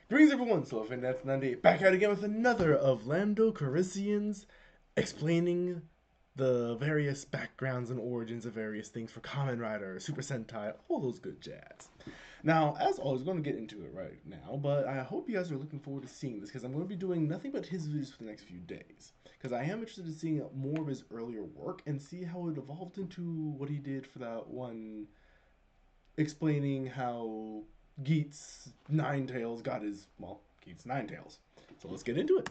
Greetings everyone, so that's 98 back out again with another of Lando Calrissian's explaining the various backgrounds and origins of various things for Kamen Rider, Super Sentai, all those good jazz. Now, as always, I'm going to get into it right now, but I hope you guys are looking forward to seeing this, because I'm going to be doing nothing but his videos for the next few days. Because I am interested in seeing more of his earlier work and see how it evolved into what he did for that one explaining how Geet's Nine Tails got his, well, Geet's Nine Tails. So let's get into it.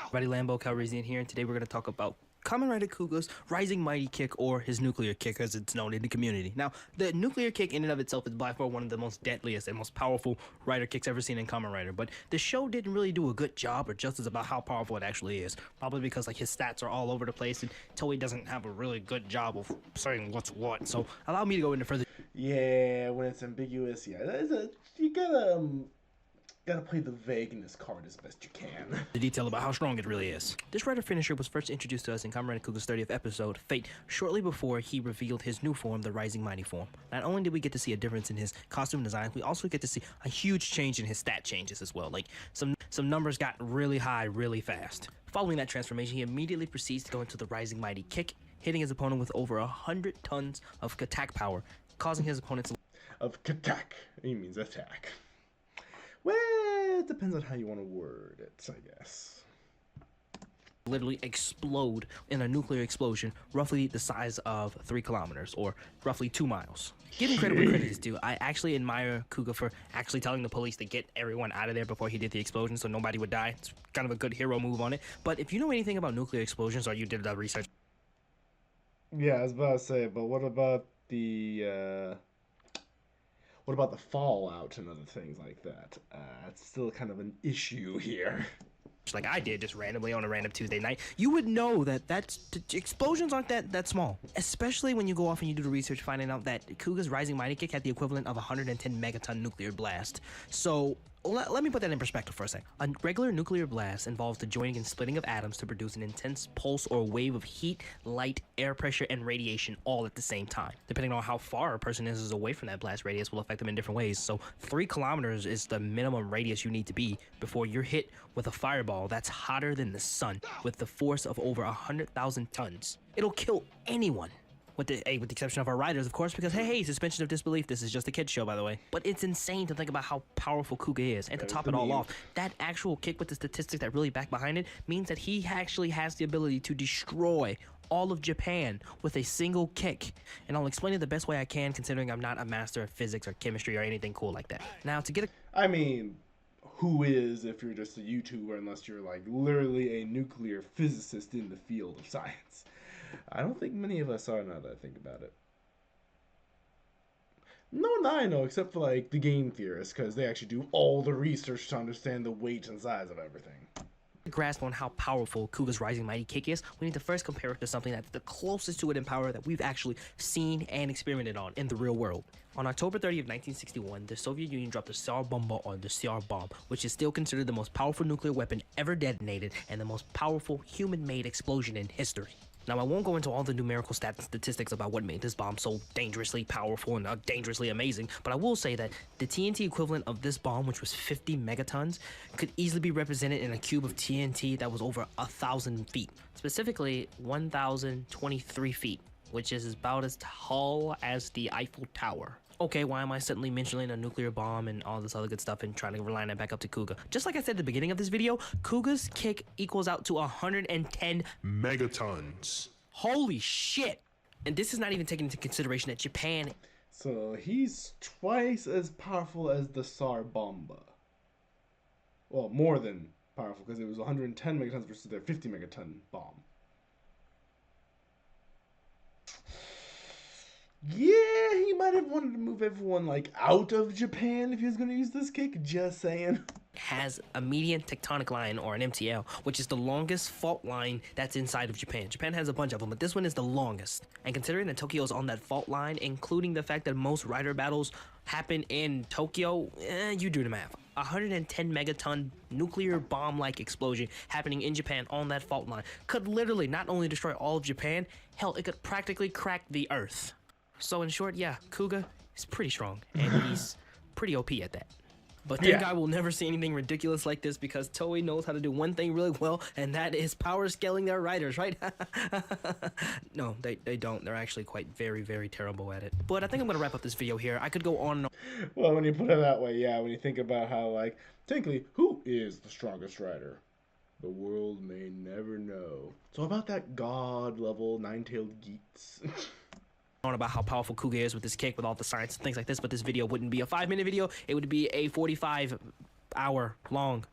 Everybody, Lambo Calrissian here, and today we're going to talk about Kamen Rider Kuuga's Rising Mighty Kick, or his nuclear kick as it's known in the community. Now, the nuclear kick in and of itself is by far one of the most deadliest and most powerful rider kicks ever seen in Kamen Rider, but the show didn't really do a good job or justice about how powerful it actually is. Probably because like his stats are all over the place and Toei doesn't have a really good job of saying what's what. So allow me to go into further. Yeah, when it's ambiguous, yeah, you gotta play the vagueness card as best you can. The detail about how strong it really is. This Rider finisher was first introduced to us in Kamen Rider Kuuga's 30th episode, Fate, shortly before he revealed his new form, the Rising Mighty form. Not only did we get to see a difference in his costume design, we also get to see a huge change in his stat changes as well. Like, some numbers got really high really fast. Following that transformation, he immediately proceeds to go into the Rising Mighty Kick, hitting his opponent with over 100 tons of attack power, causing his opponent's Of katak, he means attack. Well, it depends on how you want to word it, I guess. literally explode in a nuclear explosion roughly the size of 3 kilometers or roughly 2 miles. Giving credit where credit is due, I actually admire Kuuga for actually telling the police to get everyone out of there before he did the explosion so nobody would die. It's kind of a good hero move on it. But if you know anything about nuclear explosions or you did that research, Yeah, I was about to say, but what about the fallout and other things like that? It's still kind of an issue here. like I did just randomly on a random Tuesday night, you would know that explosions aren't that small. Especially when you go off and you do the research, finding out that Kuuga's Rising Mighty Kick had the equivalent of a 110 megaton nuclear blast. So let me put that in perspective for a second. A regular nuclear blast involves the joining and splitting of atoms to produce an intense pulse or wave of heat, light, air pressure, and radiation all at the same time. Depending on how far a person is away from that blast radius will affect them in different ways. So 3 kilometers is the minimum radius you need to be before you're hit with a fireball that's hotter than the sun with the force of over 100,000 tons. It'll kill anyone. With the exception of our riders, of course, because hey, suspension of disbelief, this is just a kid's show, by the way. But it's insane to think about how powerful Kuuga is. And to top it all off, that actual kick with the statistics that really back behind it means that he actually has the ability to destroy all of Japan with a single kick. And I'll explain it the best way I can, considering I'm not a master of physics or chemistry or anything cool like that. Now, to get a... I mean, who is if you're just a YouTuber unless you're like literally a nuclear physicist in the field of science? I don't think many of us are now that I think about it. No one I know except for like the game theorists, because they actually do all the research to understand the weight and size of everything. grasp on how powerful Kuuga's Rising Mighty Kick is, we need to first compare it to something that's the closest to it in power that we've actually seen and experimented on in the real world. On October 30th, 1961, the Soviet Union dropped the Tsar Bomba, or the Tsar Bomb, which is still considered the most powerful nuclear weapon ever detonated and the most powerful human-made explosion in history. Now, I won't go into all the numerical stats and statistics about what made this bomb so dangerously powerful and dangerously amazing, but I will say that the TNT equivalent of this bomb, which was 50 megatons, could easily be represented in a cube of TNT that was over 1,000 feet. Specifically, 1,023 feet, which is about as tall as the Eiffel Tower. Okay, why am I suddenly mentioning a nuclear bomb and all this other good stuff and trying to reline that back up to Kuuga? Just like I said at the beginning of this video, Kuuga's kick equals out to 110 megatons. Holy shit! And this is not even taking into consideration that Japan... So he's twice as powerful as the Tsar Bomba. Well, more than powerful, because it was 110 megatons versus their 50 megaton bomb. Yeah, he might have wanted to move everyone, like, out of Japan if he was going to use this kick, just saying. Has a median tectonic line, or an MTL, which is the longest fault line that's inside of Japan. Japan has a bunch of them, but this one is the longest. And considering that Tokyo's on that fault line, including the fact that most rider battles happen in Tokyo, you do the math. 110 megaton nuclear bomb-like explosion happening in Japan on that fault line could literally not only destroy all of Japan, hell, it could practically crack the earth. So in short, yeah, Kuuga is pretty strong, and he's pretty OP at that. But think Yeah. I will never see anything ridiculous like this because Toei knows how to do one thing really well, and that is power scaling their writers, right? No, they don't. They're actually quite very, very terrible at it. But I think I'm going to wrap up this video here. I could go on and Well, when you put it that way, yeah, when you think about how, like, technically, who is the strongest writer? The world may never know. So about that god level nine-tailed geeks. on about how powerful Kuuga is with his kick, with all the science and things like this, but this video wouldn't be a 5-minute video. It would be a 45-hour long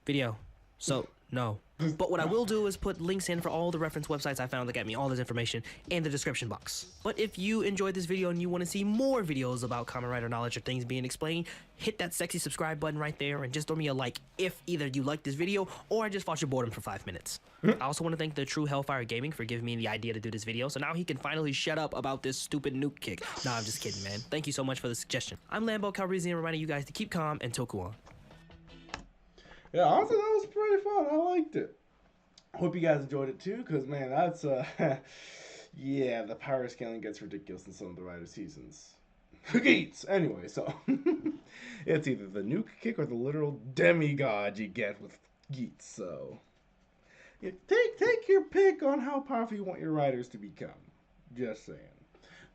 video. So, no. But what I will do is put links in for all the reference websites I found that get me all this information in the description box. But if you enjoyed this video and you want to see more videos about Kamen Rider knowledge or things being explained, hit that sexy subscribe button right there and just throw me a like if either you like this video or I just fought your boredom for 5 minutes. I also want to thank the True Hellfire Gaming for giving me the idea to do this video, so now he can finally shut up about this stupid nuke kick. Nah, I'm just kidding, man. Thank you so much for the suggestion. I'm Lambo Calrissian, reminding you guys to keep calm and Toku on. Yeah, honestly, that was pretty fun. I liked it. Hope you guys enjoyed it too, because, man, that's, yeah, the power scaling gets ridiculous in some of the Rider seasons. Geets! Anyway, so, it's either the nuke kick or the literal demigod you get with Geets, so. Yeah, take your pick on how powerful you want your riders to become. Just saying.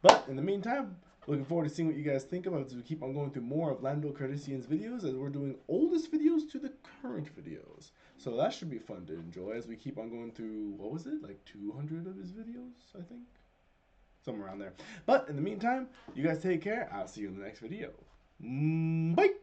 But, in the meantime, looking forward to seeing what you guys think of as we keep on going through more of Lando Calrissian's videos, as we're doing oldest videos to the current videos. So that should be fun to enjoy as we keep on going through, what was it, like 200 of his videos, I think? Somewhere around there. But in the meantime, you guys take care. I'll see you in the next video. Bye!